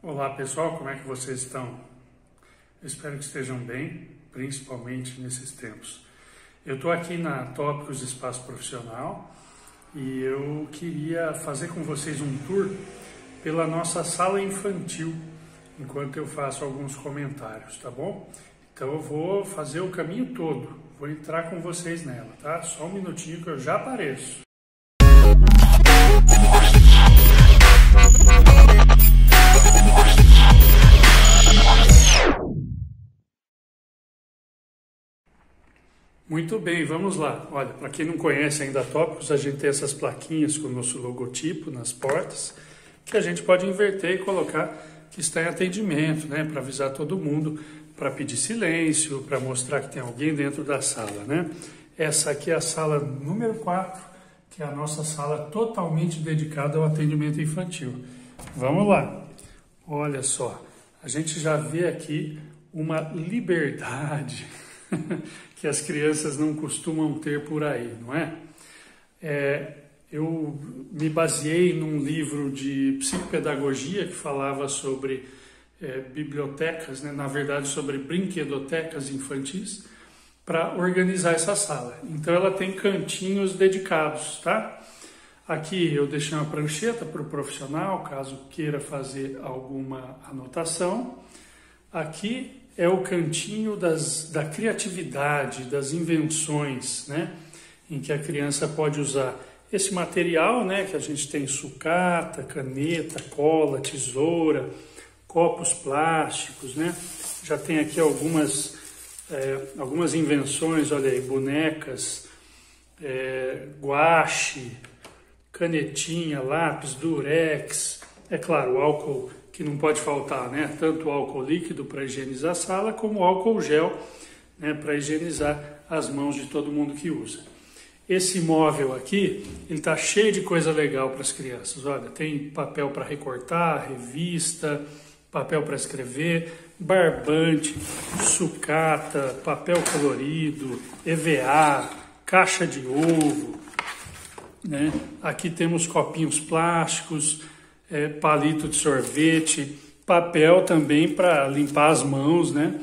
Olá pessoal, como é que vocês estão? Eu espero que estejam bem, principalmente nesses tempos. Eu estou aqui na Tópicos Espaço Profissional e eu queria fazer com vocês um tour pela nossa sala infantil, enquanto eu faço alguns comentários, tá bom? Então eu vou fazer o caminho todo, vou entrar com vocês nela, tá? Só um minutinho que eu já apareço. Muito bem, vamos lá. Olha, para quem não conhece ainda a Tópicos, a gente tem essas plaquinhas com o nosso logotipo nas portas, que a gente pode inverter e colocar que está em atendimento, né? Para avisar todo mundo, para pedir silêncio, para mostrar que tem alguém dentro da sala, né? Essa aqui é a sala número 4, que é a nossa sala totalmente dedicada ao atendimento infantil. Vamos lá. Olha só, a gente já vê aqui uma liberdade que as crianças não costumam ter por aí, não é? Eu me baseei num livro de psicopedagogia que falava sobre bibliotecas, né? Na verdade sobre brinquedotecas infantis, para organizar essa sala. Então ela tem cantinhos dedicados, tá? Aqui eu deixei uma prancheta para o profissional, caso queira fazer alguma anotação. Aqui é o cantinho da criatividade, das invenções, né? Em que a criança pode usar esse material, né? Que a gente tem sucata, caneta, cola, tesoura, copos plásticos, né? Já tem aqui algumas invenções, olha aí, bonecas, guache, canetinha, lápis, durex, é claro, o álcool que não pode faltar, né? Tanto o álcool líquido para higienizar a sala, como o álcool gel, né? Para higienizar as mãos de todo mundo que usa. Esse móvel aqui, ele está cheio de coisa legal para as crianças. Olha, tem papel para recortar, revista, papel para escrever, barbante, sucata, papel colorido, EVA, caixa de ovo, né? Aqui temos copinhos plásticos, palito de sorvete, papel também para limpar as mãos, né?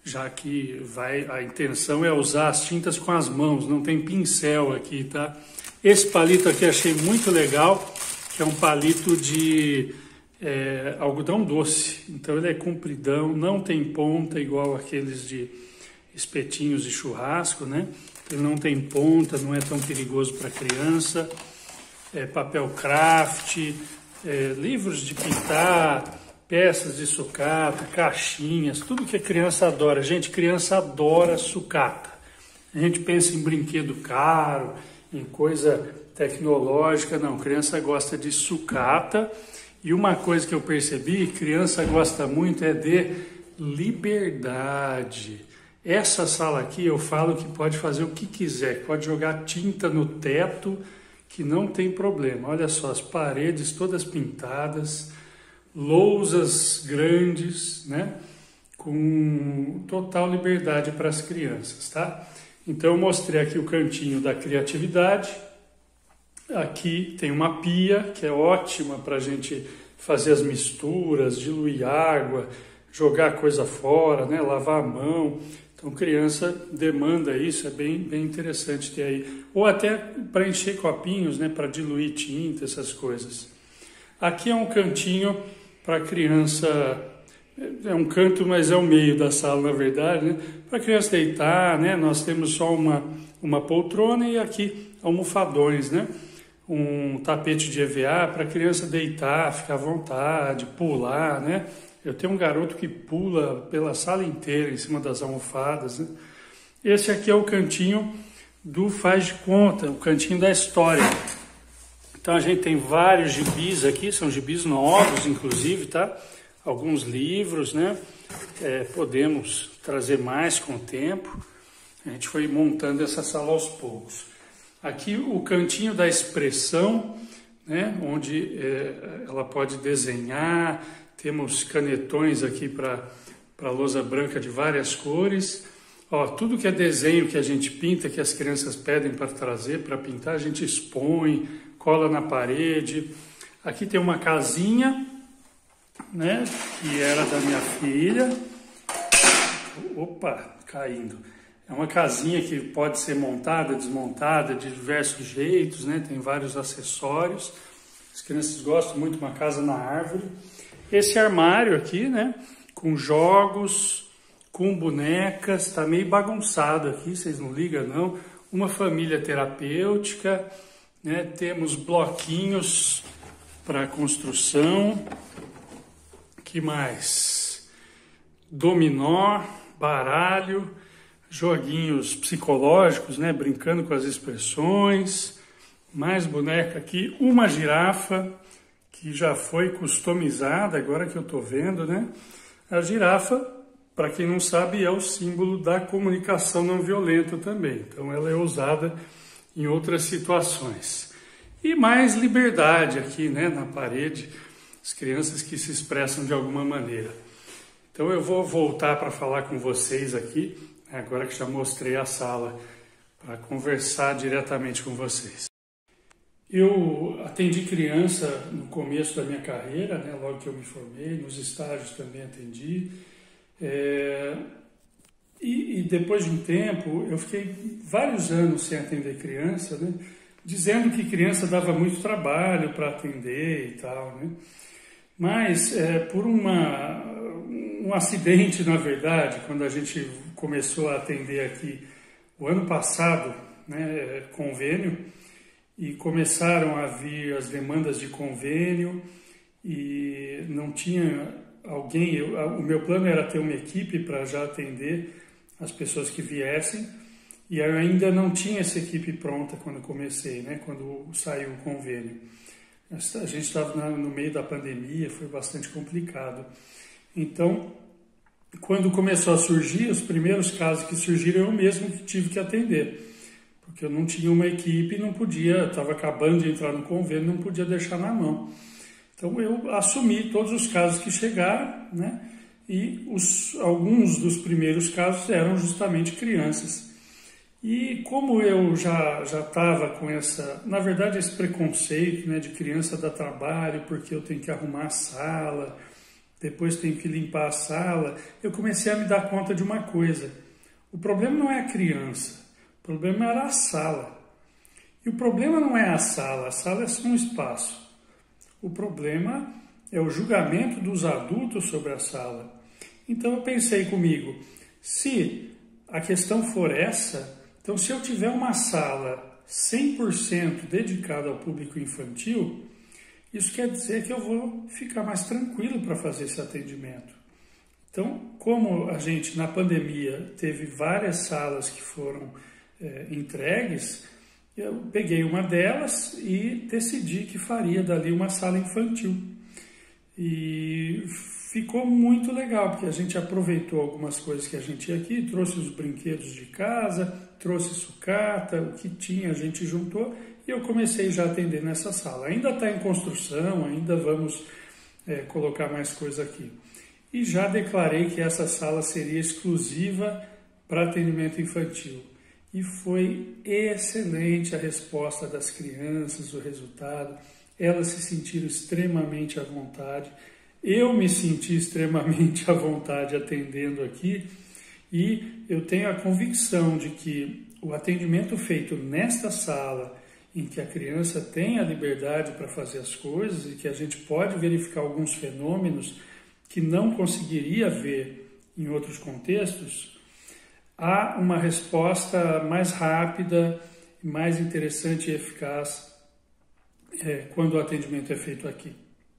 Já que a intenção é usar as tintas com as mãos, não tem pincel aqui, tá? Esse palito aqui achei muito legal, que é um palito de algodão doce. Então ele é compridão, não tem ponta igual aqueles de espetinhos de churrasco, né? Ele não tem ponta, não é tão perigoso para criança. Papel craft, livros de pintar, peças de sucata, caixinhas, tudo que a criança adora. Gente, criança adora sucata. A gente pensa em brinquedo caro, em coisa tecnológica, não. Criança gosta de sucata. E uma coisa que eu percebi, criança gosta muito de liberdade. Essa sala aqui eu falo que pode fazer o que quiser, pode jogar tinta no teto, que não tem problema. Olha só, as paredes todas pintadas, lousas grandes, né? Com total liberdade para as crianças, tá? Então eu mostrei aqui o cantinho da criatividade. Aqui tem uma pia, que é ótima para a gente fazer as misturas, diluir água, jogar coisa fora, né? Lavar a mão. Então, criança demanda isso, é bem interessante ter aí. Ou até para encher copinhos, né, para diluir tinta, essas coisas. Aqui é um cantinho para criança, é um canto, mas é o meio da sala, na verdade, né? Para criança deitar, né? Nós temos só uma poltrona e aqui almofadões, né? Um tapete de EVA para criança deitar, ficar à vontade, pular, né? Eu tenho um garoto que pula pela sala inteira em cima das almofadas, né? Esse aqui é o cantinho do faz de conta, o cantinho da história. Então a gente tem vários gibis aqui, são gibis novos inclusive, tá? Alguns livros, né? Podemos trazer mais com o tempo. A gente foi montando essa sala aos poucos. Aqui o cantinho da expressão, né? Onde ela pode desenhar. Temos canetões aqui para lousa branca de várias cores. Ó, tudo que é desenho que a gente pinta, que as crianças pedem para trazer, para pintar, a gente expõe, cola na parede. Aqui tem uma casinha né, que era da minha filha. Opa, caindo. É uma casinha que pode ser montada, desmontada de diversos jeitos, né? Tem vários acessórios. As crianças gostam muito de uma casa na árvore. Esse armário aqui, né? Com jogos, com bonecas, tá meio bagunçado aqui, vocês não ligam não. Uma família terapêutica, né? Temos bloquinhos para construção. Que mais? Dominó, baralho, joguinhos psicológicos, né? Brincando com as expressões. Mais boneca aqui, uma girafa que já foi customizada, agora que eu estou vendo, né? A girafa, para quem não sabe, é o símbolo da comunicação não violenta também. Então ela é usada em outras situações. E mais liberdade aqui, né? Na parede, as crianças que se expressam de alguma maneira. Então eu vou voltar para falar com vocês aqui, agora que já mostrei a sala, para conversar diretamente com vocês. Eu atendi criança no começo da minha carreira, né, logo que eu me formei, nos estágios também atendi. E depois de um tempo, eu fiquei vários anos sem atender criança, né, dizendo que criança dava muito trabalho para atender e tal, né? Mas por um acidente, na verdade, quando a gente começou a atender aqui o ano passado, né, convênio, e começaram a vir as demandas de convênio e não tinha alguém, o meu plano era ter uma equipe para já atender as pessoas que viessem, e eu ainda não tinha essa equipe pronta quando comecei, né, quando saiu o convênio. A gente estava no meio da pandemia, foi bastante complicado. Então, quando começou a surgir, os primeiros casos que surgiram, eu mesmo que tive que atender. Porque eu não tinha uma equipe, não podia, estava acabando de entrar no convênio, não podia deixar na mão. Então, eu assumi todos os casos que chegaram, né? E alguns dos primeiros casos eram justamente crianças. E como eu já estava com na verdade, esse preconceito, né, de criança dar trabalho, porque eu tenho que arrumar a sala, depois tenho que limpar a sala, eu comecei a me dar conta de uma coisa. O problema não é a criança, o problema era a sala. E o problema não é a sala é só um espaço. O problema é o julgamento dos adultos sobre a sala. Então eu pensei comigo, se a questão for essa, então se eu tiver uma sala 100% dedicada ao público infantil, isso quer dizer que eu vou ficar mais tranquilo para fazer esse atendimento. Então, como a gente na pandemia teve várias salas que foram entregues, eu peguei uma delas e decidi que faria dali uma sala infantil. E ficou muito legal, porque a gente aproveitou algumas coisas que a gente tinha aqui, trouxe os brinquedos de casa, trouxe sucata, o que tinha a gente juntou, e eu comecei já a atender nessa sala. Ainda está em construção, ainda vamos colocar mais coisa aqui. E já declarei que essa sala seria exclusiva para atendimento infantil. E foi excelente a resposta das crianças, o resultado. Elas se sentiram extremamente à vontade. Eu me senti extremamente à vontade atendendo aqui. E eu tenho a convicção de que o atendimento feito nesta sala, em que a criança tem a liberdade para fazer as coisas e que a gente pode verificar alguns fenômenos que não conseguiria ver em outros contextos, há uma resposta mais rápida, mais interessante e eficaz quando o atendimento é feito aqui,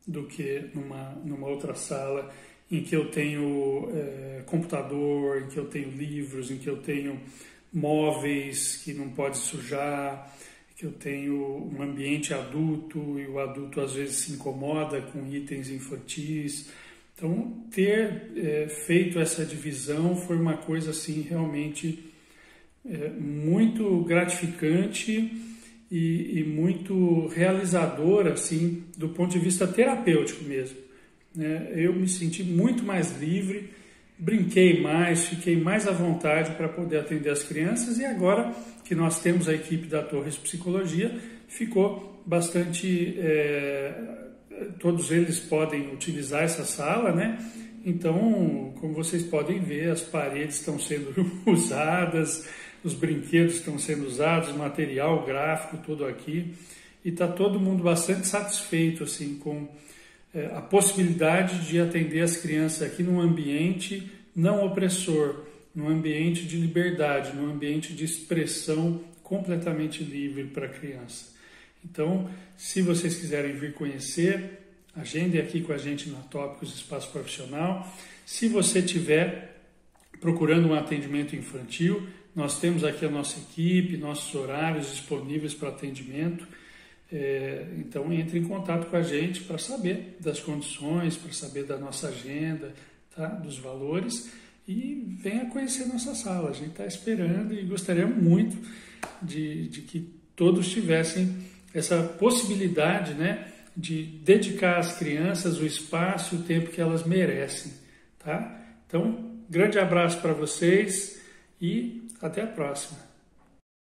do que numa outra sala em que eu tenho computador, em que eu tenho livros, em que eu tenho móveis que não pode sujar, que eu tenho um ambiente adulto e o adulto às vezes se incomoda com itens infantis. Então, ter feito essa divisão foi uma coisa assim realmente muito gratificante e muito realizadora assim, do ponto de vista terapêutico mesmo. Eu me senti muito mais livre, brinquei mais, fiquei mais à vontade para poder atender as crianças, e agora que nós temos a equipe da Torres Psicologia, ficou bastante todos eles podem utilizar essa sala, né? Então, como vocês podem ver, as paredes estão sendo usadas, os brinquedos estão sendo usados, o material gráfico todo aqui, e está todo mundo bastante satisfeito assim, com a possibilidade de atender as crianças aqui num ambiente não opressor, num ambiente de liberdade, num ambiente de expressão completamente livre para a criança. Então, se vocês quiserem vir conhecer, agendem aqui com a gente na Tópicos Espaço Profissional. Se você estiver procurando um atendimento infantil, nós temos aqui a nossa equipe, nossos horários disponíveis para atendimento. Então, entre em contato com a gente para saber das condições, para saber da nossa agenda, tá? Dos valores, e venha conhecer nossa sala. A gente está esperando e gostaria muito de que todos tivessem essa possibilidade, né, de dedicar às crianças o espaço e o tempo que elas merecem. Tá? Então, grande abraço para vocês e até a próxima.